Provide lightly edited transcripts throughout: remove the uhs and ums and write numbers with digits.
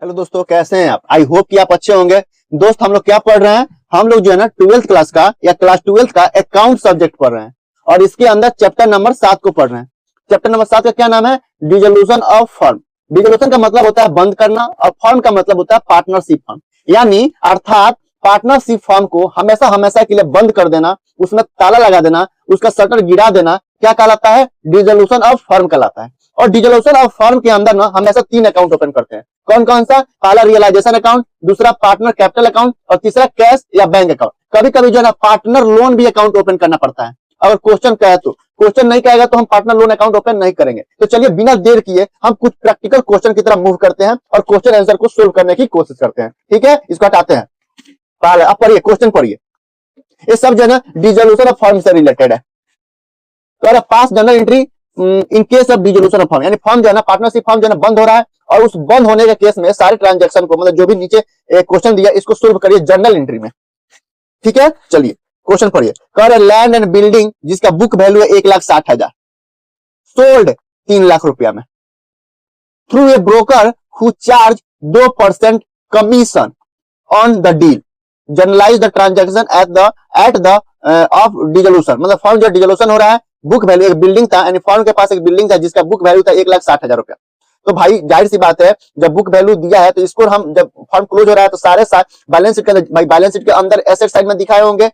Hello दोस्तों, कैसे हैं आप? आई होप कि आप अच्छे होंगे। दोस्त, हम लोग क्या पढ़ रहे हैं? हम लोग जो है ना 12th क्लास का या क्लास 12th का अकाउंट सब्जेक्ट पढ़ रहे हैं और इसके अंदर चैप्टर नंबर 7 को पढ़ रहे हैं। चैप्टर नंबर 7 का क्या नाम है? Dissolution of firm. डिसोल्यूशन का मतलब होता है बंद करना और फर्म का मतलब होता है पार्टनरशिप फर्म, यानी अर्थात पार्टनरशिप फर्म को हमेशा हमेशा के लिए बंद कर देना, उसमें ताला लगा देना, उसका शटर गिरा देना, क्या कहलाता है? डिसोल्यूशन ऑफ फर्म कहलाता है। और डिसोल्यूशन ऑफ फर्म के अंदर ना हमेशा 3 अकाउंट ओपन करते हैं। कौन कौन सा? पहला रियलाइजेशन अकाउंट, दूसरा पार्टनर कैपिटल अकाउंट और तीसरा कैश या बैंक अकाउंट। कभी कभी जो है ना पार्टनर लोन भी अकाउंट ओपन करना पड़ता है। अगर क्वेश्चन कहे तो, क्वेश्चन नहीं कहेगा तो हम पार्टनर लोन अकाउंट ओपन नहीं करेंगे। तो चलिए बिना देर किए हम कुछ प्रैक्टिकल क्वेश्चन की तरफ मूव करते हैं और क्वेश्चन आंसर को सोल्व करने की कोशिश करते हैं। ठीक है, इसको हटाते हैं। पहले आप पढ़िए, क्वेश्चन पढ़िए। ये सब जो है ना डिसोल्यूशन ऑफ फर्म से रिलेटेड है। तो पास journal entry in case of dissolution of firm, यानी फर्म जो है ना पार्टनरशिप फर्म जो है ना बंद हो रहा है और उस बंद होने के केस में सारे ट्रांजैक्शन को, मतलब जो भी नीचे क्वेश्चन दिया इसको सोल्व करिए जर्नल एंट्री में। ठीक है, चलिए क्वेश्चन पढ़िए। कर लैंड एंड बिल्डिंग जिसका बुक वैल्यू है 1,60,000, सोल्ड 3 लाख रुपया में through a broker who charge 2% commission on the deal, generalized the transaction at the of dissolution. मतलब फर्म जो डिसोल्यूशन हो रहा है, बुक वैल्यू एक बिल्डिंग था, यानी फर्म के पास एक बिल्डिंग था जिसका बुक वैल्यू था 1,60,000 रुपया। तो भाई जाहिर सी बात है, जब बुक वैल्यू दिया है तो इसको हम, जब फर्म क्लोज हो रहा है तो सारे बैलेंस शीट के अंदर, भाई बैलेंस शीट के अंदर एसेट साइड में दिखाए होंगे।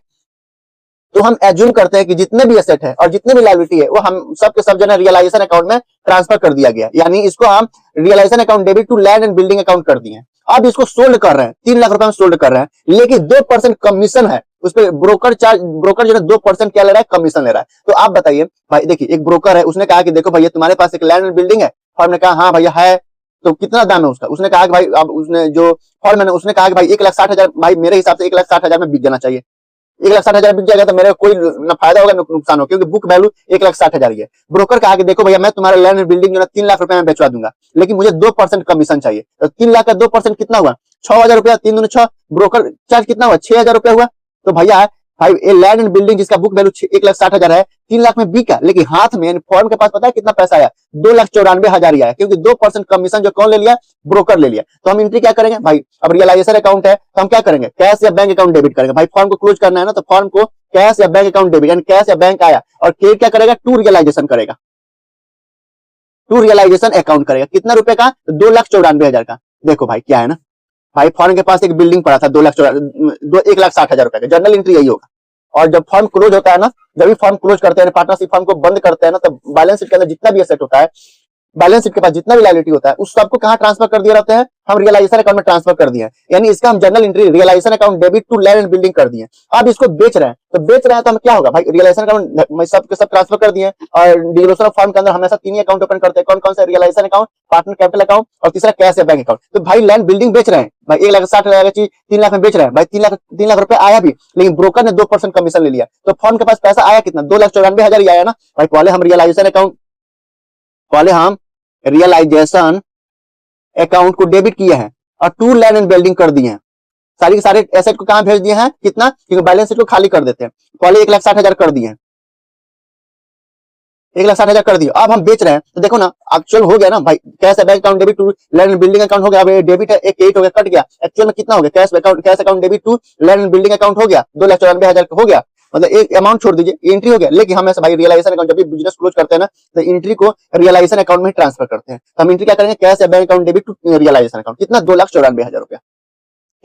तो हम एज्यूम करते हैं कि जितने भी एसेट है और जितने भी लायबिलिटी है वो हम सब के सब जो है रियलाइजेशन अकाउंट में ट्रांसफर कर दिया गया, यानी इसको हम realisation account debit to land and building account कर दिए। अब इसको सोल्ड कर रहे हैं, 3 लाख रुपए में सोल्ड कर रहे हैं, लेकिन 2% कमीशन है उस पर। ब्रोकर चार्ज, ब्रोकर जो है 2% क्या ले रहा है? कमीशन ले रहा है। तो आप बताइए भाई, देखिए एक ब्रोकर है, उसने कहा कि देखो भैया तुम्हारे पास एक लैंड एंड बिल्डिंग है। फर्म ने कहा हाँ भैया है, तो कितना दाम है उसका? उसने कहा कि भाई, अब उसने जो फर्म है ना उसने कहा कि भाई 1,60,000, भाई मेरे हिसाब से 1,60,000 में बिक जाना चाहिए। 1,60,000 बिक जाएगा तो मेरे कोई ना फायदा होगा ना नुकसान होगा, क्योंकि बुक वैल्यू 1,60,000 ही है। ब्रोकर कहा कि देखो भैया मैं तुम्हारा लैंड बिल्डिंग जो है 3 लाख रुपए में बेचवा दूंगा, लेकिन मुझे 2% कमीशन चाहिए। तो 3 लाख का 2% कितना हुआ? 6,000 रुपया, 3 दूनी 6। ब्रोकर चार्ज कितना हुआ? 6,000 रुपया हुआ। तो भैया भाई ये लैंड एंड बिल्डिंग जिसका बुक वैल्यू 1,60,000 है, 3 लाख में बिका, लेकिन हाथ में फॉर्म के पास पता है कितना पैसा आया? 2,94,000 ही आया, क्योंकि 2% कमीशन जो कौन ले लिया? ब्रोकर ले लिया। तो हम एंट्री क्या करेंगे भाई? अब रियलाइजेशन अकाउंट है तो हम क्या करेंगे? कैश या बैंक अकाउंट डेबिट करेंगे। भाई फॉर्म को क्लोज करना है ना, तो फॉर्म को कैश या बैंक अकाउंट डेबिट, यानी कैश या बैंक आया और क्रेडिट क्या करेगा? टू रियलाइजेशन करेगा, टू रियलाइजेशन अकाउंट करेगा। कितना रुपए का? 2,94,000 का। देखो भाई क्या है ना, भाई फॉर्म के पास एक बिल्डिंग पड़ा था 1,60,000 रुपए का। जनरल एंट्री यही होगा। और जब फॉर्म क्लोज होता है ना, जब भी फॉर्म क्लोज करते हैं, पार्टनरशिप फॉर्म को बंद करते हैं ना, तो बैलेंस शीट के अंदर जितना भी एसेट होता है, बैलेंस शीट के पास जितना भी लायबिलिटी होता है, उस सबको कहां ट्रांसफर कर दिया रहते हैं? हम रियलाइजेशन अकाउंट में ट्रांसफर कर दिए। यानी इसका हम general entry realisation account debit to land and building कर दिए। अब इसको बेच रहे हैं, तो बेच रहे हैं तो हम क्या होगा भाई? रियलाइजेशन अकाउंट में सब के सब ट्रांसफर कर दिए। और डिसोल्यूशन ऑफ फर्म के अंदर हमेशा 3 ही अकाउंट ओपन करते हैं। कौन कौन सा? Realisation account, partner capital account और तीसरा कैश या बैंक अकाउंट। तो भाई लैंड बिल्डिंग बेच रहे हैं भाई, 1,60,000 का चीज 3 लाख में बेच रहे हैं भाई। 3 लाख रुपए आया भी, लेकिन ब्रोकर ने 2% कमीशन ले लिया। तो फर्म के पास पैसा आया कितना? 2,94,000 ही आया ना भाई। पहले हम रियलाइजेशन अकाउंट को डेबिट किए हैं और टू लैंड एंड बिल्डिंग कर दिए हैं। सारी के सारे एसेट को कहां भेज दिए हैं? कितना? क्योंकि बैलेंस शीट को खाली कर देते हैं। पहले 1,60,000 कर दिए हैं, 1,60,000 कर दिए। अब हम बेच रहे हैं तो देखो ना, एक्चुअल हो गया ना भाई। Cash bank account debit to land and building account हो गया। अब डेबिट है, एक क्रेडिट हो गया, कट गया। एक्चुअल में कितना हो गया? Cash account debit to land and building account हो गया, 2,94,000 हो गया। मतलब एक अमाउंट छोड़ दीजिए, एंट्री हो गया। लेकिन हम ऐसे भाई रियलाइजेशन अकाउंट जब भी बिजनेस क्लोज करते हैं ना, तो एंट्री को रियलाइजेशन अकाउंट में ट्रांसफर करते हैं। तो हम एंट्री क्या करेंगे? कैश या bank account debit to realisation account. कितना? 2,94,000 रुपया।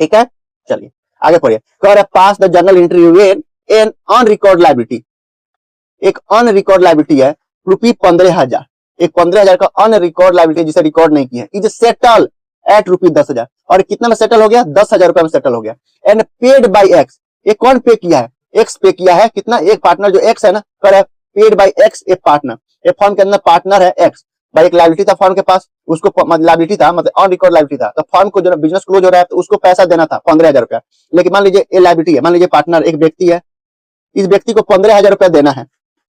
ठीक है, चलिए आगे पढ़िए। कह pass the journal entry when an unrecorded liability, एक अनरिकॉर्ड लायबिलिटी है ₹15,000। एक 15,000 का अनरिकॉर्ड लायबिलिटी जिसे रिकॉर्ड नहीं की है, इज सेटल एट ₹10,000। और कितना में सेटल हो गया? 10,000 रुपए में सेटल हो गया। एंड पेड बाई एक्स, ये कौन पे किया है? एक्स पे किया है। कितना? एक पार्टनर जो एक्स है ना, कर paid by x A partner. एक फर्म के अंदर पार्टनर है एक्स, भाई एक लायबिलिटी था फर्म के पास, उसको लायबिलिटी था, मतलब अनरिकॉर्ड लायबिलिटी था। तो फर्म को जो बिजनेस क्लोज हो रहा है तो उसको पैसा देना था 15,000 रुपया। लेकिन मान लीजिए ये लायबिलिटी है, मान लीजिए पार्टनर एक व्यक्ति है, इस व्यक्ति को 15,000 रुपया देना है।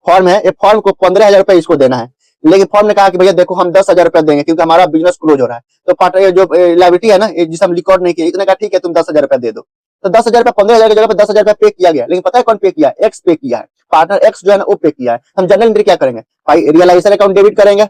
फॉर्म है, फॉर्म को 15,000 रुपया इसको देना है। लेकिन फॉर्म ने कहा कि भैया देखो हम 10,000 रुपया देंगे क्योंकि हमारा बिजनेस क्लोज हो रहा है। तो पार्टनर जो लायबिलिटी है ना, जिसे हम रिकॉर्ड नहीं किया, इसने कहा ठीक है तुम 10,000 रुपया दे दो। तो 10,000 रुपया 15,000 की जगह पर 10,000 रुपया पे किया गया। लेकिन पता है कौन पे किया है? एक्स पे किया है। पार्टनर एक्स जो है ना वो पे किया है। हम जनरल एंट्री क्या करेंगे भाई? रियलाइजेशन अकाउंट डेबिट करेंगे,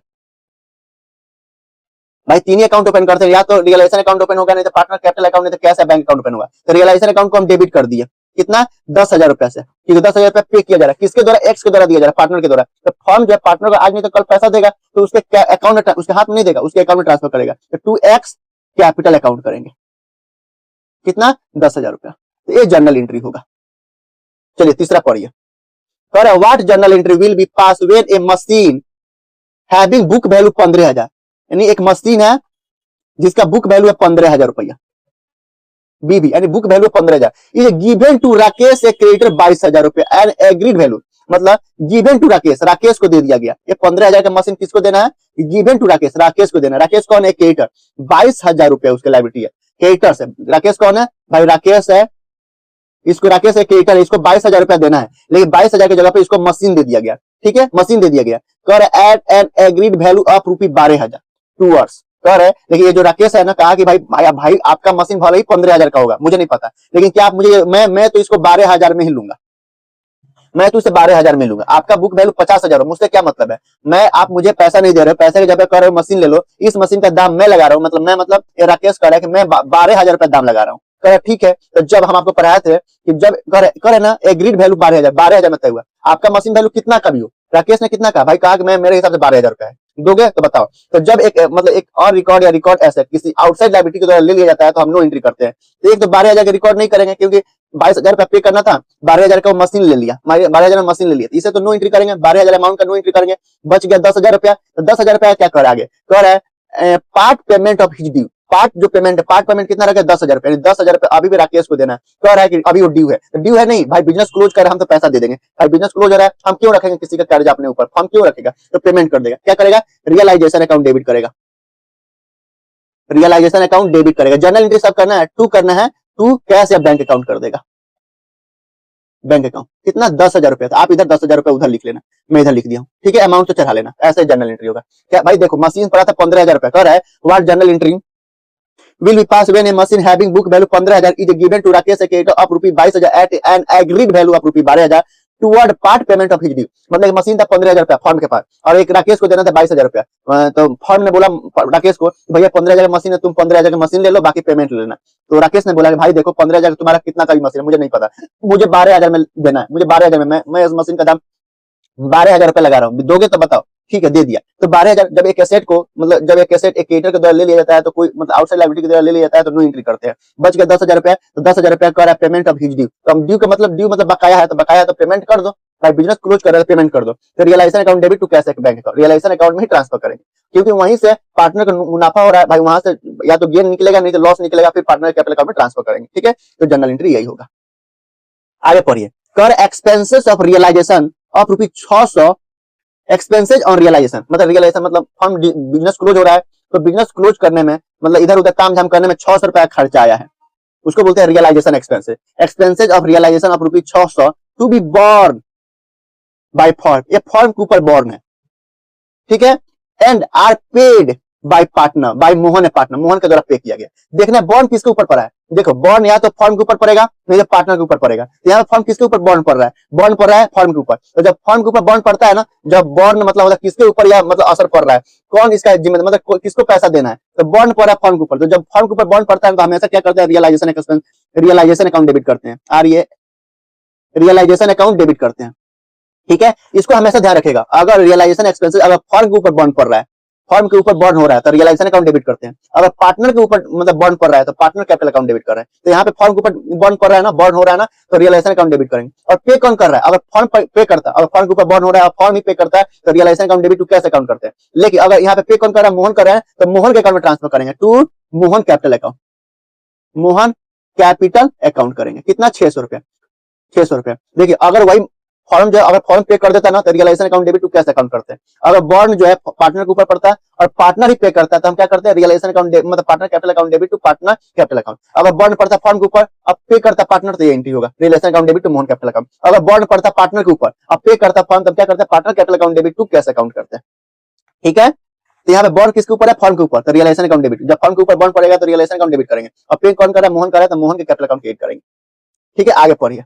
भाई तीन ही अकाउंट ओपन करते हैं, या तो रियलाइजेशन अकाउंट ओपन होगा, नहीं तो पार्टनर कैपिटल अकाउंट, नहीं तो कैश या बैंक अकाउंट ओपन होगा। तो रियलाइजेशन अकाउंट को हम डेबिट कर दिए, कितना 10,000 रुपया से, क्योंकि 10,000 रुपया पे किया जा रहा है, किसके द्वारा, एक्स के द्वारा दिया जा रहा है, पार्टनर के द्वारा। तो फॉर्म जो है पार्टनर को आज नहीं तो कल पैसा देगा, तो उसके अकाउंट में, उसके हाथ में नहीं देगा, उसके अकाउंट में ट्रांसफर करेगा। तो 2x कैपिटल अकाउंट करेंगे, कितना 10,000 रुपया। तो ये जर्नल एंट्री होगा। चलिए तीसरा पढ़िए, कह रहा है what journal entry will be pass when A machine having book value 15,000, यानी एक मशीन है जिसका बुक वैल्यू है 15,000 रुपया, बीबी यानी book value 15,000, is given to Rakesh a creditor 22,000 रुपया एंड एग्रीड वैल्यू, मतलब गिवन टू राकेश, राकेश को दे दिया गया। ये 15,000 का मशीन किसको देना है, गिवन टू राकेश, राकेश को देना है। राकेश कौन है, क्रेडिटर, 22,000 रुपया उसकी लायबिलिटी है, क्रेडिटर से। राकेश कौन है भाई, राकेश है, इसको राकेश है क्रेडिटर, इसको 22,000 रुपया देना है, लेकिन 22,000 की जगह पे इसको मशीन दे दिया गया, ठीक है, मशीन दे दिया गया। कर at an agreed value of rupee 12,000 towards, कर है। लेकिन ये जो राकेश है ना, कहा कि भाई आपका मशीन भले ही 15,000 का होगा, मुझे नहीं पता, लेकिन क्या आप मुझे, मैं तो इसको 12,000 में ही लूंगा, मैं तो इसे 12,000 में लूंगा, आपका बुक वैल्यू 50,000 हो, मुझसे क्या मतलब है, मैं, आप मुझे पैसा नहीं दे रहे हो, पैसे की जगह कर रहे हो मशीन ले लो, इस मशीन का दाम मैं लगा रहा हूँ, मतलब ये राकेश कह रहा है कि मैं 12,000 रुपया दाम लगा रहा हूँ। कह ठीक है, तो जब हम आपको पढ़ाए थे कि जब करे ना एग्रीड वैल्यू 12,000 में तय हुआ, आपका मशीन वैल्यू कितना का भी हो, राकेश ने कितना कहा भाई, कहा कि मैं, मेरे हिसाब से 12,000 रुपया है, दोगे तो बताओ। तो जब एक मतलब एक और रिकॉर्ड या रिकॉर्ड एसेट किसी आउटसाइड लायबिलिटी के द्वारा ले लिया जाता है, तो हम नो एंट्री करते हैं। तो एक तो 12,000 का रिकॉर्ड नहीं करेंगे, क्योंकि 22,000 रुपया पे करना था, 12,000 का मशीन ले लिया, 12,000 में मशीन ले लिया, इसे तो नो एंट्री करेंगे, 12,000 अमाउंट का नो एंट्री करेंगे, बच गया 10,000 रुपया। तो 10,000 रुपया क्या कर आगे, कर है part payment of his due, part जो पेमेंट है, पार्ट पेमेंट कितना रखा है 10,000 रुपया, 10,000 रुपया अभी भी राकेश को देना है। कह रहा है कि अभी वो ड्यू है, तो ड्यू है नहीं भाई, बिजनेस क्लोज कर रहा है, हम तो पैसा दे देंगे भाई, बिजनेस क्लोज हो रहा है, हम क्यों रखेंगे किसी का कर्ज अपने ऊपर, हम क्यों रखेगा, तो पेमेंट कर देगा। क्या करेगा, रियलाइजेशन अकाउंट डेबिट करेगा, रियलाइजेशन अकाउंट डेबिट करेगा। जर्नल एंट्री सब करना है, टू करना है, टू कैश या बैंक अकाउंट कर देगा, बैंक अकाउंट कितना 10,000 रुपया था, आप इधर 10,000 रुपया उधर लिख लेना, मैं इधर लिख दिया हूं, ठीक है, अमाउंट तो चढ़ा लेना, ऐसे जर्नल एंट्री होगा। क्या भाई देखो, मशीन पड़ा था 15,000 रुपया, कह रहा है what journal entry will be passed when a machine having book value 15,000 is given to Rakesh a creditor of rupees 22,000 at an agreed value of rupees 12,000 toward part payment of his due, मतलब एक machine था 15,000 रुपया form के पास, और एक राकेश को देना था 22,000 रुपया। तो फॉर्म ने बोला राकेश को, भैया 15,000 की मशीन है, तुम 15,000 की मशीन ले लो, बाकी पेमेंट ले लेना। तो राकेश ने बोला कि भाई देखो 15,000 तुम्हारा कितना का भी मशीन है मुझे नहीं पता, मुझे 12,000 में देना है, मुझे 12,000 में, मैं इस मशीन का दाम 12,000 रुपया लगा रहा हूँ, दोगे तो बताओ, ठीक है दे दिया। तो 12,000 जब एक एसेट को, मतलब जब एक एसेट एक क्रेडिटर के द्वारा ले लिया जाता है, तो कोई मतलब आउटसाइड लायबिलिटी के द्वारा ले लिया जाता है, तो नो एंट्री करते हैं। बच गया 10,000 रुपया, तो 10,000 रुपया कर रहा है पेमेंट ऑफ हिज ड्यू, तो हम ड्यू का मतलब, ड्यू मतलब बकाया है, तो बकाया है तो पेमेंट कर दो भाई, बिजनेस क्लोज कर रहा है पेमेंट कर दो। तो realisation account debit to cash bank account, realisation account में ही ट्रांसफर करेंगे, क्योंकि वहीं से पार्टनर को मुनाफा हो रहा है भाई, वहां से या तो गेन निकलेगा, नहीं तो लॉस निकलेगा, फिर पार्टनर कैपिटल अकाउंट में ट्रांसफर करेंगे, ठीक है। तो जनरल एंट्री यही होगा। आगे पढ़िए, कर expenses of realisation of rupees 600, expenses on realisation, मतलब रियलाइजेशन मतलब हम बिजनेस क्लोज हो रहा है, तो बिजनेस क्लोज करने में मतलब इधर उधर काम झाम करने में 600 रुपया खर्चा आया है, उसको बोलते हैं realisation expenses. Expenses of realisation of rupees 600 to be borne by firm, ये फॉर्म के ऊपर बॉर्न है, ठीक है, and are paid by partner, by Mohan है, पार्टनर मोहन के द्वारा पे किया गया। देखना बॉर्न किसके ऊपर पड़ा है, देखो बॉर्न या तो फॉर्म के ऊपर पड़ेगा, नहीं तो पार्टनर के ऊपर पड़ेगा। यहाँ फॉर्म किसके ऊपर बॉर्न पड़ रहा है, बॉर्न पड़ रहा है फॉर्म के ऊपर। तो जब फॉर्म के ऊपर बॉर्न पड़ता है ना, जब बॉर्न मतलब किसके ऊपर या मतलब असर पड़ रहा है, कौन इसका जिम्मेदार, मतलब किसको पैसा देना है, तो बॉर्न पड़ रहा है फॉर्म के ऊपर। तो जब फॉर्म के ऊपर बॉर्न पड़ता है तो हमेशा क्या करते हैं, realisation expense, realisation account debit करते हैं, और ये रियलाइजेशन अकाउंट डेबिट करते हैं, ठीक है। इसको हमेशा ध्यान रखेगा, अगर रियलाइजेशन एक्सपेंसेस अगर फॉर्म के ऊपर बॉर्न पड़ रहा है, फॉर्म के ऊपर बॉर्न हो रहा है, तो रियलाइजेशन अकाउंट डेबिट करते हैं। अगर पार्टनर के ऊपर मतलब बॉर्न पड़ रहा है, तो पार्टनर कैपिटल अकाउंट डेबिट कर रहे हैं। तो यहाँ पे फॉर्म के ऊपर बॉर्न पड़ रहा है ना, बॉर्न हो रहा है ना, तो रियलाइजेशन अकाउंट डेबिट करेंगे। और पे कौन कर रहा है, अगर फॉर्म पे करता है, अगर फॉर्म के ऊपर बॉर्न हो रहा है, फॉर्म ही पे करता है, तो realisation account debit to cash account करते हैं। लेकिन अगर यहाँ पे कौन कर रहा है, मोहन कर रहा है, तो मोहन के अकाउंट में ट्रांसफर करेंगे, to Mohan capital account, Mohan capital account करेंगे। कितना 600 रुपया, 600 रुपया। देखिए अगर वही फॉर्म जो अगर फॉर्म पे कर देता है ना, तो realisation account debit to cash account करते हैं। अगर बॉर्न जो है पार्टनर के ऊपर पड़ता है और पार्टनर ही पे करता है, तो हम क्या करते हैं, रियलाइजेशन अकाउंट मतलब partner capital account debit to partner capital account. अगर बॉर्न पड़ता है फॉर्म के ऊपर, अब पे करता पार्टनर, तो ये एंट्री होगा realisation account debit to Mohan capital account. अगर बॉर्न पड़ता पार्टनर के ऊपर, अब पे करता फॉर्म, तब क्या करते हैं, partner capital account debit to cash account करते हैं, ठीक है। तो यहाँ पे बॉर्न किसके ऊपर है, फॉर्म के ऊपर, तो रियलाइजेशन अकाउंट डेबिट। जब फॉर्म के ऊपर बॉर्न पड़ेगा तो रियलाइजेशन अकाउंट डेबिट करेंगे। और पे कौन कर रहा है, मोहन कर रहा है, तो मोहन के कैपिटल अकाउंट क्रिएट करेंगे, ठीक है। आगे पढ़िए,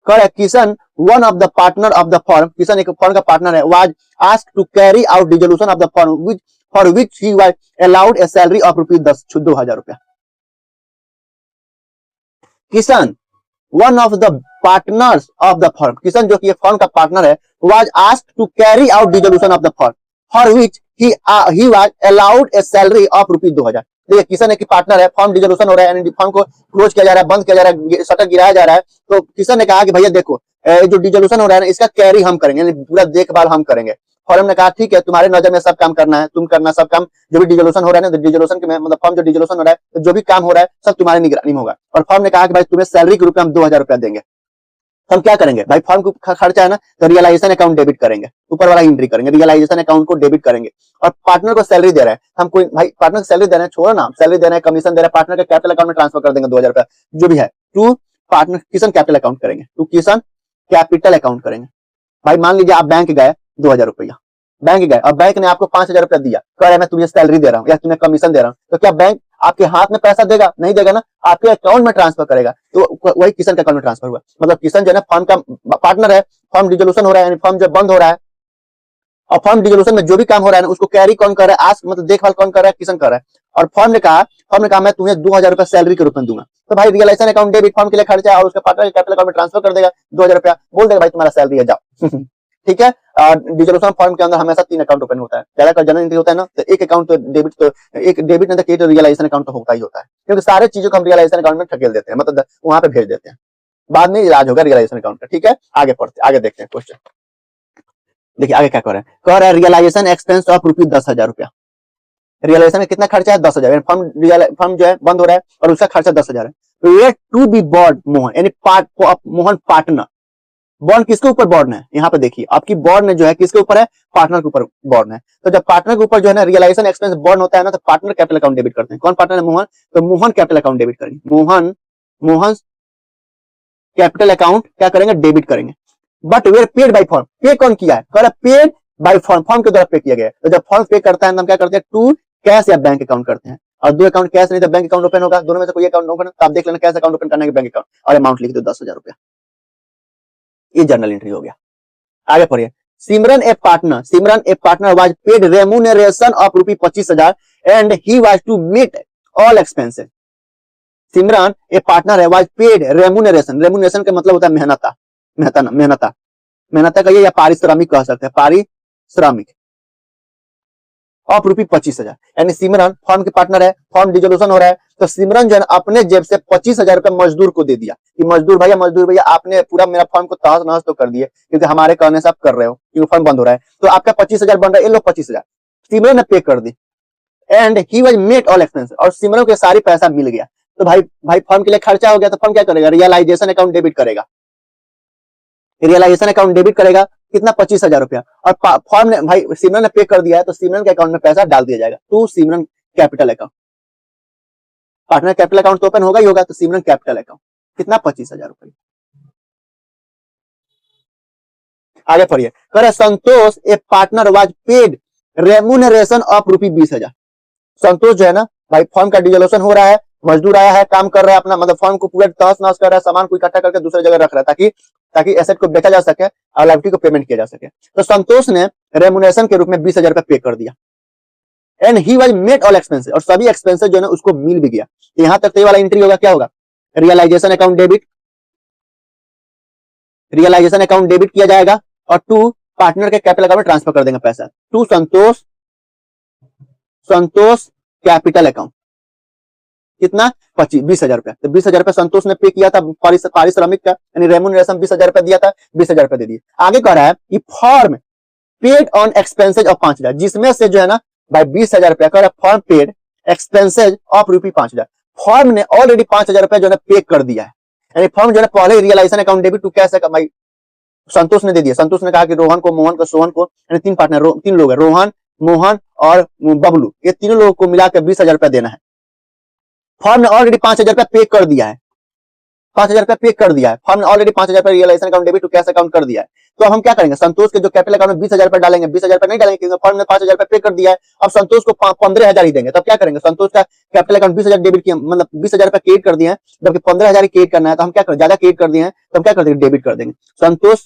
correct, Kishan one of the partner of the firm, Kishan एक फर्म का पार्टनर है, was asked to carry out dissolution of the firm for which he was allowed a salary of ₹10,000 Kishan one of the partners of the firm, Kishan जो कि firm का partner है, was asked to carry out dissolution of the firm for which he was allowed a salary of ₹2,000। देखिए किशन एक partner है, firm dissolution हो रहा है, फर्म को क्लोज किया जा रहा है, बंद किया जा रहा है, शटर गिराया जा रहा है, तो किशन ने कहा कि भैया देखो जो डिसोल्यूशन हो रहा है ना, इसका कैरी हम करेंगे, यानी पूरा देखभाल हम करेंगे। फर्म ने कहा ठीक है, तुम्हारे नजर में सब काम करना है, तुम करना सब काम, जो भी डिसोल्यूशन हो रहा है ना, डिसोल्यूशन के मतलब फर्म जो डिसोल्यूशन हो रहा है, तो जो भी काम हो रहा है सब तुम्हारी निगरानी में होगा। और फर्म ने कहा कि भाई तुम्हें सैलरी के रूप में हम ₹2,000 देंगे। हम क्या करेंगे भाई, फर्म को खर्चा है ना, तो रियलाइजेशन अकाउंट डेबिट करेंगे, ऊपर वाला एंट्री करेंगे, रियलाइजेशन अकाउंट को डेबिट करेंगे। और पार्टनर को सैलरी दे रहे हैं हम, कोई भाई पार्टनर को सैलरी दे रहे हैं, छोड़ो ना, सैलरी दे रहे हैं, कमीशन दे रहे हैं, पार्टनर के कैपिटल अकाउंट में ट्रांसफर कर देंगे ₹2,000 जो भी है, to partner Kishan capital account करेंगे, टू किशन कैपिटल अकाउंट करेंगे। भाई मान लीजिए आप बैंक गए ₹2,000, बैंक गए और बैंक ने आपको ₹5,000 दिया, कह रहे मैं तुम्हें सैलरी दे रहा हूँ या तुम्हें कमीशन दे रहा हूँ, तो क्या बैंक आपके हाथ में पैसा देगा? नहीं देगा ना, आपके अकाउंट में ट्रांसफर करेगा। तो वही किशन के अकाउंट में ट्रांसफर हुआ। मतलब किशन जो है ना फर्म का पार्टनर है, फर्म डिसोल्यूशन हो रहा है, यानी फर्म जो बंद हो रहा है, और फर्म डिसोल्यूशन में जो भी काम हो रहा है ना, उसको कैरी कौन कर रहा है, आस्क मतलब देखभाल कौन कर रहा है, किशन कर रहा है। और फर्म ने कहा मैं तुम्हें ₹2,000 सैलरी के रूप में दूंगा, तो भाई रियलाइजेशन अकाउंट डेबिट फर्म के लिए खर्चा है, और उसके पार्टनर के कैपिटल अकाउंट में ट्रांसफर कर देगा ₹2,000, बोल देगा भाई तुम्हारा सैलरी है, जाओ। ठीक है। डिसोल्यूशन फर्म के अंदर हमेशा 3 अकाउंट ओपन होता है, ज्यादातर जनरल एंट्री होता है ना, तो एक अकाउंट तो डेबिट, तो एक डेबिट नहीं तो क्रेडिट, रियलाइजेशन अकाउंट तो होता ही होता है, क्योंकि सारे चीजों को हम रियलाइजेशन अकाउंट में ठकेल देते हैं, मतलब वहां पे भेज देते हैं, बाद में इलाज होगा रियलाइजेशन अकाउंट का। ठीक है, आगे देखते हैं क्वेश्चन। देखिए आगे क्या कह रहा है रियलाइजेशन एक्सपेंस ऑफ ₹10,000। रियलाइजेशन में कितना खर्चा है? 10,000। फर्म जो है बंद हो रहा है और उसका खर्चा 10,000 है। टू बी बॉर्ड मोहन, यानी मोहन पार्टनर, बॉन्ड किसके ऊपर बॉर्ड है? यहाँ पे देखिए आपकी बॉर्ड में जो है किसके ऊपर है? पार्टनर के ऊपर बॉर्ड है। तो जब पार्टनर के ऊपर जो है ना रियलाइजेशन एक्सपेंस बॉर्ड होता है ना, तो पार्टनर कैपिटल अकाउंट डेबिट करते हैं। कौन पार्टनर है? मोहन, तो मोहन कैपिटल अकाउंट डेबिट करेंगे, मोहन कैपिटल अकाउंट क्या करेंगे? डेबिट करेंगे। But were paid by firm, पे कौन किया है? कह पेड बाई फर्म, फर्म के द्वारा पे किया गया है। तो जब फर्म पे करता है तो हम क्या करते हैं? टू कैश या बैंक अकाउंट करते हैं, और दो अकाउंट कैश नहीं तो बैंक अकाउंट ओपन होगा, दोनों में से कोई अकाउंट ओपन, तो आप देख लेना कैश अकाउंट ओपन करना है बैंक अकाउंट, और अमाउंट लिख दो ₹10,000। ये जर्नल एंट्री हो गया। आगे पढ़िए। Simran a partner was paid remuneration of ₹25,000 and he was to meet all expenses. Simran a partner है, वाज पेड रेम्यूनरेशन का मतलब होता है मेहनता कहिए या पारिश्रमिक कह सकते हैं, पारिश्रमिक ऑफ ₹25,000। यानी सिमरन फर्म के पार्टनर है, फर्म डिसोल्यूशन हो रहा है, तो सिमरन जो है अपने जेब से ₹25,000 मजदूर को दे दिया कि मजदूर भैया आपने पूरा मेरा फर्म को तहस नहस तो कर दिए, क्योंकि हमारे कहने से आप कर रहे हो, क्योंकि फर्म बंद हो रहा है, तो आपका 25,000 बन रहा है, ये लो 25,000 सिमरन ने पे कर दी। And he was met all expense, और सिमरन को सारी पैसा मिल गया। तो भाई फर्म के लिए खर्चा हो गया, तो फर्म क्या करेगा? रियलाइजेशन अकाउंट डेबिट करेगा, रियलाइजेशन अकाउंट डेबिट करेगा कितना? ₹25,000। और फर्म ने भाई सिमरन ने पे कर दिया है, तो सिमरन के अकाउंट में पैसा डाल दिया जाएगा to Simran capital account. Partner capital account तो ओपन होगा ही होगा, तो सिमरन कैपिटल अकाउंट कितना? ₹25,000। आगे पढ़िए। करे Santosh a partner was paid remuneration of ₹20,000। Santosh जो है ना भाई फर्म का डिसोल्यूशन हो रहा है, मजदूर आया है, काम कर रहा है अपना, मतलब फर्म को पूरा तहस नहस कर रहा है, सामान को इकट्ठा करके दूसरी जगह रख रहा है, ताकि एसेट को बेचा जा सके और लायबिलिटी को पेमेंट किया जा सके। तो संतोष ने रेम्यूनरेशन के रूप में ₹20,000 पे कर दिया। And he was met all expenses, और सभी एक्सपेंसेस जो है ना उसको मिल भी गया। तो यहां तक तो ये वाला एंट्री होगा, क्या होगा? रियलाइजेशन अकाउंट डेबिट किया जाएगा, और टू पार्टनर के कैपिटल अकाउंट में ट्रांसफर कर देंगे पैसा, टू संतोष कैपिटल अकाउंट कितना? ₹20,000। तो ₹20,000 संतोष ने पे किया था पारिश्रमिक का, यानी रेम्यूनरेशन ₹20,000 दिया था, ₹20,000 दे दिए। आगे कह रहा है कि firm paid on expenses of 5,000, जिसमें से जो है ना भाई ₹20,000 कह रहा है firm paid expenses of ₹5,000। Firm ने ऑलरेडी ₹5,000 जो है पे कर दिया है, यानी फर्म जो है पहले realisation account debit to cash भाई संतोष ने दे दिया। संतोष ने कहा कि रोहन को, मोहन को, सोहन को, यानी 3 पार्टनर, 3 लोग है, रोहन, मोहन और बबलू, ये तीनों लोगों को मिलाकर ₹20,000 देना है। फर्म ने ऑलरेडी ₹5,000 पे कर दिया है, फर्म ने already ₹5,000 realisation account debit to cash account कर दिया है। तो अब हम क्या करेंगे? संतोष के जो कैपिटल अकाउंट में ₹20,000 डालेंगे, ₹20,000 नहीं डालेंगे क्योंकि फर्म ने ₹5,000 पे कर दिया है। अब संतोष को 15,000 ही देंगे, तब क्या करेंगे? संतोष का कैपिटल अकाउंट 20,000 डेबिट किया, मतलब ₹20,000 क्रेडिट कर दिए हैं, जबकि 15,000 क्रेडिट करना है, तो हम क्या करें? ज्यादा क्रेडिट कर दिए हैं, तो हम क्या कर देंगे? डेबिट कर देंगे। संतोष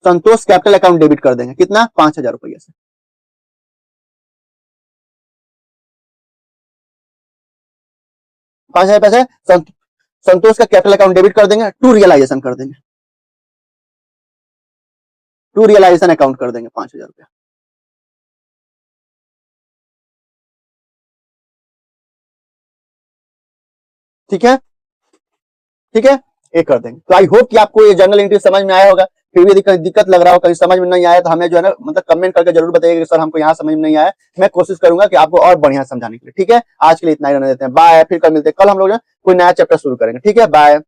संतोष कैपिटल अकाउंट डेबिट कर देंगे, कितना 5,000 रुपये से। ₹5,000 संतोष का कैपिटल अकाउंट डेबिट कर देंगे, टू रियलाइजेशन कर देंगे, टू रियलाइजेशन अकाउंट कर देंगे 5,000 रुपया। ठीक है, ठीक है, ये कर देंगे। तो आई होप कि आपको ये जर्नल एंट्री समझ में आया होगा। फिर भी दिक्कत लग रहा हो, कहीं समझ में नहीं आया तो हमें जो है ना मतलब कमेंट करके जरूर बताइएगा कि सर हमको यहाँ समझ में नहीं आया। मैं कोशिश करूंगा कि आपको और बढ़िया समझाने के लिए। ठीक है, आज के लिए इतना ही रहने देते हैं, बाय। फिर कल मिलते हैं, कल हम लोग कोई नया चैप्टर शुरू करेंगे। ठीक है, बाय।